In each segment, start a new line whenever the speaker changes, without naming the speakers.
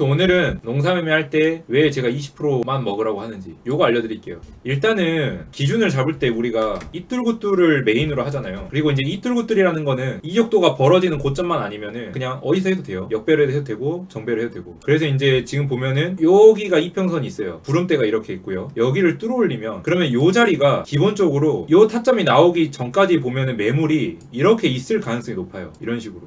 오늘은 농사매매 할 때 왜 제가 20%만 먹으라고 하는지 요거 알려드릴게요. 일단은 기준을 잡을 때 우리가 이뚤굿뚤을 메인으로 하잖아요. 그리고 이제 이뚤굿뚤이라는 거는 이격도가 벌어지는 고점만 아니면은 그냥 어디서 해도 돼요. 역배를 해도 되고 정배를 해도 되고. 그래서 이제 지금 보면은 여기가 이평선이 있어요. 구름대가 이렇게 있고요. 여기를 뚫어 올리면 그러면 요 자리가 기본적으로 요 타점이 나오기 전까지 보면은 매물이 이렇게 있을 가능성이 높아요. 이런 식으로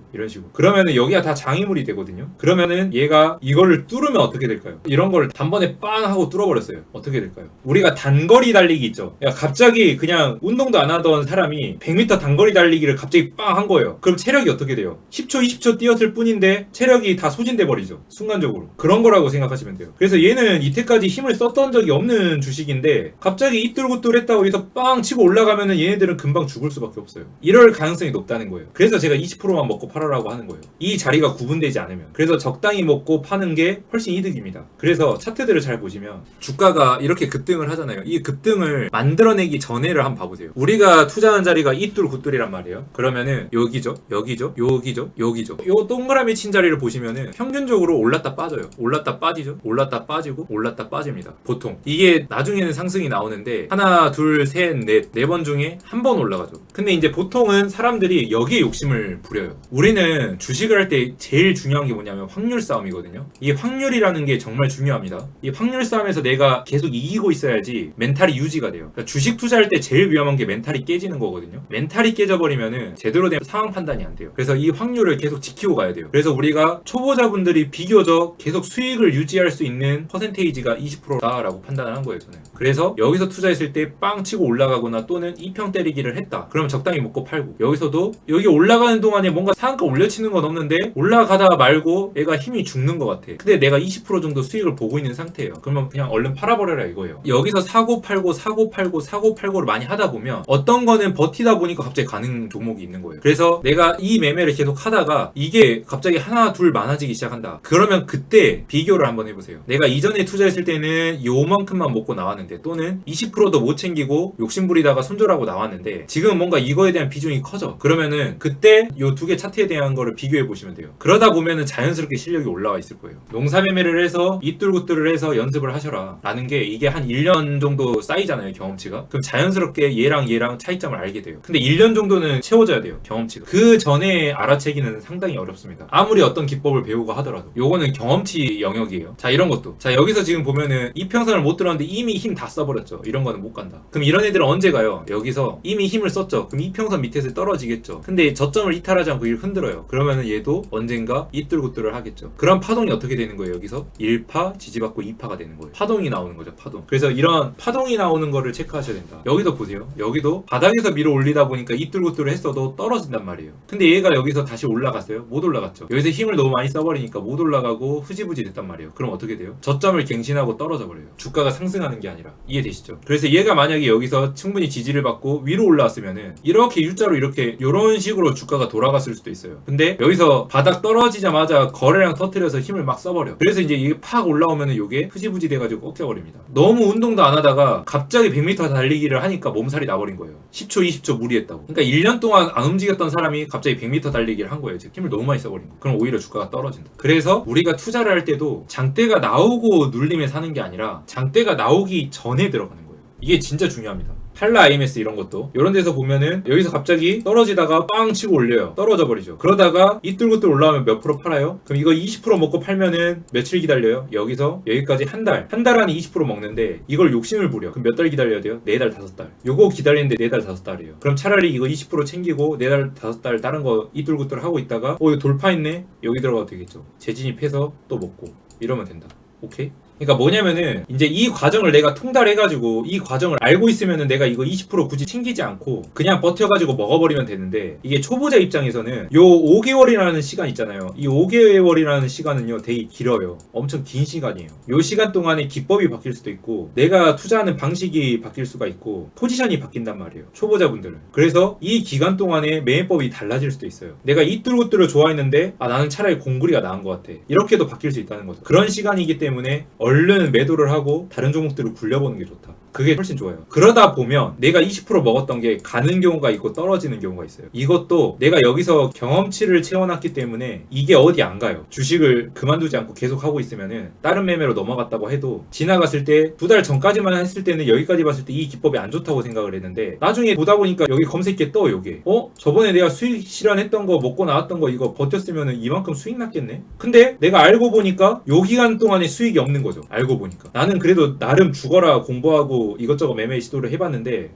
그러면은 여기가 다 장애물이 되거든요. 그러면은 얘가 이거를 뚫으면 어떻게 될까요? 이런 거를 단번에 빵 하고 뚫어버렸어요. 어떻게 될까요? 우리가 단거리 달리기 있죠. 그러니까 갑자기 그냥 운동도 안 하던 사람이 100m 단거리 달리기를 갑자기 빵 한 거예요. 그럼 체력이 어떻게 돼요? 10초 20초 뛰었을 뿐인데 체력이 다 소진돼 버리죠. 순간적으로. 그런 거라고 생각하시면 돼요. 그래서 얘는 이때까지 힘을 썼던 적이 없는 주식인데 갑자기 이뚤굿뚤했다고 해서 빵 치고 올라가면은 얘네들은 금방 죽을 수밖에 없어요. 이럴 가능성이 높다는 거예요. 그래서 제가 20%만 먹고 팔아라고 하는 거예요. 이 자리가 구분되지 않으면. 그래서 적당히 먹고 파는 게 훨씬 이득입니다. 그래서 차트들을 잘 보시면 주가가 이렇게 급등을 하잖아요. 이 급등을 만들어내기 전에를 한번 봐보세요. 우리가 투자한 자리가 이뚤굿뚤이란 말이에요. 그러면은 여기죠, 여기죠, 여기죠, 여기죠. 요 동그라미 친 자리를 보시면은 평균적으로 올랐다 빠져요. 올랐다 빠지죠. 올랐다 빠지고 올랐다 빠집니다. 보통 이게 나중에는 상승이 나오는데 하나, 둘, 셋, 넷, 네 번 중에 한 번 올라가죠. 근데 이제 보통은 사람들이 여기에 욕심을 부려요. 우리는 주식을 할 때 제일 중요한 게 뭐냐면 확률 싸움이거든요. 이 확률이라는 게 정말 중요합니다. 이 확률 싸움에서 내가 계속 이기고 있어야지 멘탈이 유지가 돼요. 그러니까 주식 투자할 때 제일 위험한 게 멘탈이 깨지는 거거든요. 멘탈이 깨져버리면은 제대로 된 상황 판단이 안 돼요. 그래서 이 확률을 계속 지키고 가야 돼요. 그래서 우리가 초보자분들이 비교적 계속 수익을 유지할 수 있는 퍼센테이지가 20%다라고 판단을 한 거예요, 저는. 그래서 여기서 투자했을 때 빵 치고 올라가거나 또는 이평 때리기를 했다. 그러면 적당히 먹고 팔고, 여기서도 여기 올라가는 동안에 뭔가 상한가 올려치는 건 없는데 올라가다가 말고 얘가 힘이 죽는 것 같아. 근데 내가 20% 정도 수익을 보고 있는 상태예요. 그러면 그냥 얼른 팔아버려라 이거예요. 여기서 사고 팔고 사고 팔고 사고 팔고를 많이 하다 보면 어떤 거는 버티다 보니까 갑자기 가는 종목이 있는 거예요. 그래서 내가 이 매매를 계속 하다가 이게 갑자기 하나 둘 많아지기 시작한다. 그러면 그때 비교를 한번 해보세요. 내가 이전에 투자했을 때는 요만큼만 먹고 나왔는데 또는 20%도 못 챙기고 욕심부리다가 손절하고 나왔는데 지금 뭔가 이거에 대한 비중이 커져. 그러면은 그때 요 두 개 차트에 대한 거를 비교해 보시면 돼요. 그러다 보면은 자연스럽게 실력이 올라와 있을 거예요. 농사매매를 해서 이뚤굿뚤을 해서 연습을 하셔라 라는 게 이게 한 1년 정도 쌓이잖아요, 경험치가. 그럼 자연스럽게 얘랑 차이점을 알게 돼요. 근데 1년 정도는 채워져야 돼요, 경험치가. 그 전에 알아채기는 상당히 어렵습니다. 아무리 어떤 기법을 배우고 하더라도 요거는 경험치 영역이에요. 자, 이런 것도 자, 여기서 지금 보면은 이평선을 못 들었는데 이미 힘 다 써버렸죠. 이런 거는 못 간다. 그럼 이런 애들은 언제 가요? 여기서 이미 힘을 썼죠. 그럼 이평선 밑에서 떨어지겠죠. 근데 저점을 이탈하지 않고 이를 흔들어요. 그러면은 얘도 언젠가 이뚤굿뚤을 하겠죠. 그럼 파동이 어떻게 되는 거예요? 여기서 1파 지지받고 2파가 되는 거예요. 파동이 나오는 거죠, 파동. 그래서 이런 파동이 나오는 거를 체크하셔야 된다. 여기도 보세요. 여기도 바닥에서 밀어 올리다 보니까 이뚤굿뚤을 했어도 떨어진단 말이에요. 근데 얘가 여기서 다시 올라갔어요? 못 올라갔죠. 여기서 힘을 너무 많이 써버리니까 못 올라가고 흐지부지 됐단 말이에요. 그럼 어떻게 돼요? 저점을 갱신하고 떨어져 버려요. 주가가 상승하는 게 아니라. 이해되시죠? 그래서 얘가 만약에 여기서 충분히 지지를 받고 위로 올라왔으면은 이렇게 U자로 이렇게 이런 식으로 주가가 돌아갔을 수도 있어요. 근데 여기서 바닥 떨어지자마자 거래량 터트려서 힘을 막 써버려. 그래서 이제 이게 팍 올라오면은 이게 흐지부지 돼가지고 꺾여버립니다. 너무 운동도 안 하다가 갑자기 100m 달리기를 하니까 몸살이 나버린 거예요. 10초 20초 무리했다고. 그러니까 1년 동안 안 움직였던 사람이 갑자기 100m 달리기를 한 거예요. 지금 힘을 너무 많이 써버린 거. 그럼 오히려 주가가 떨어진다. 그래서 우리가 투자를 할 때도 장대가 나오고 눌림에 사는 게 아니라 장대가 나오기 전에 들어가는 거예요. 이게 진짜 중요합니다. 팔라 IMS 이런 것도 이런 데서 보면은 여기서 갑자기 떨어지다가 빵 치고 올려요. 떨어져 버리죠. 그러다가 이뚤굿뚤 올라오면 몇 프로 팔아요? 그럼 이거 20% 먹고 팔면은 며칠 기다려요? 여기서 여기까지 한 달 안에 20% 먹는데 이걸 욕심을 부려. 그럼 몇 달 기다려야 돼요? 4달 5달. 요거 기다리는데 4달 5달이에요. 그럼 차라리 이거 20% 챙기고 4달 5달 다른 거 이뚤굿뚤 하고 있다가 이거 돌파했네? 여기 들어가도 되겠죠. 재진입해서 또 먹고 이러면 된다. 오케이? 그러니까 뭐냐면은 이제 이 과정을 내가 통달해가지고 이 과정을 알고 있으면은 내가 이거 20% 굳이 챙기지 않고 그냥 버텨가지고 먹어버리면 되는데 이게 초보자 입장에서는 요 5개월이라는 시간 있잖아요. 이 5개월이라는 시간은요 되게 길어요. 엄청 긴 시간이에요. 요 시간 동안에 기법이 바뀔 수도 있고 내가 투자하는 방식이 바뀔 수가 있고 포지션이 바뀐단 말이에요. 초보자분들은. 그래서 이 기간 동안에 매매법이 달라질 수도 있어요. 내가 이뚤굿뚤을 좋아했는데 나는 차라리 공구리가 나은 것 같아. 이렇게도 바뀔 수 있다는 거죠. 그런 시간이기 때문에 얼른 매도를 하고 다른 종목들을 굴려보는 게 좋다. 그게 훨씬 좋아요. 그러다 보면 내가 20% 먹었던 게 가는 경우가 있고 떨어지는 경우가 있어요. 이것도 내가 여기서 경험치를 채워놨기 때문에 이게 어디 안 가요. 주식을 그만두지 않고 계속 하고 있으면은 다른 매매로 넘어갔다고 해도 지나갔을 때 2달 전까지만 했을 때는 여기까지 봤을 때 이 기법이 안 좋다고 생각을 했는데 나중에 보다 보니까 여기 검색에 떠 요게 저번에 내가 수익 실현했던 거 먹고 나왔던 거 이거 버텼으면은 이만큼 수익 났겠네. 근데 내가 알고 보니까 요 기간 동안에 수익이 없는 거죠. 알고 보니까 나는 그래도 나름 죽어라 공부하고 이것저것 매매 시도를 해봤는데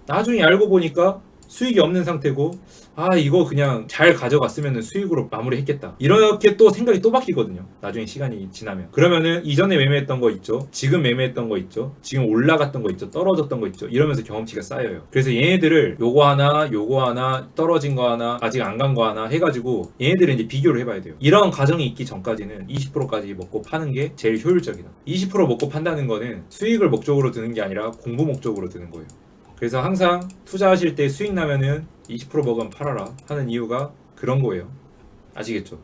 나중에 알고 보니까 수익이 없는 상태고 이거 그냥 잘 가져갔으면 수익으로 마무리했겠다 이렇게 또 생각이 또 바뀌거든요. 나중에 시간이 지나면 그러면은 이전에 매매했던 거 있죠, 지금 매매했던 거 있죠, 지금 올라갔던 거 있죠, 떨어졌던 거 있죠, 이러면서 경험치가 쌓여요. 그래서 얘네들을 요거 하나 떨어진 거 하나 아직 안 간 거 하나 해가지고 얘네들을 이제 비교를 해봐야 돼요. 이런 과정이 있기 전까지는 20%까지 먹고 파는 게 제일 효율적이다. 20% 먹고 판다는 거는 수익을 목적으로 드는 게 아니라 공부 목적으로 드는 거예요. 그래서 항상 투자하실 때 수익 나면은 20% 먹으면 팔아라 하는 이유가 그런 거예요. 아시겠죠?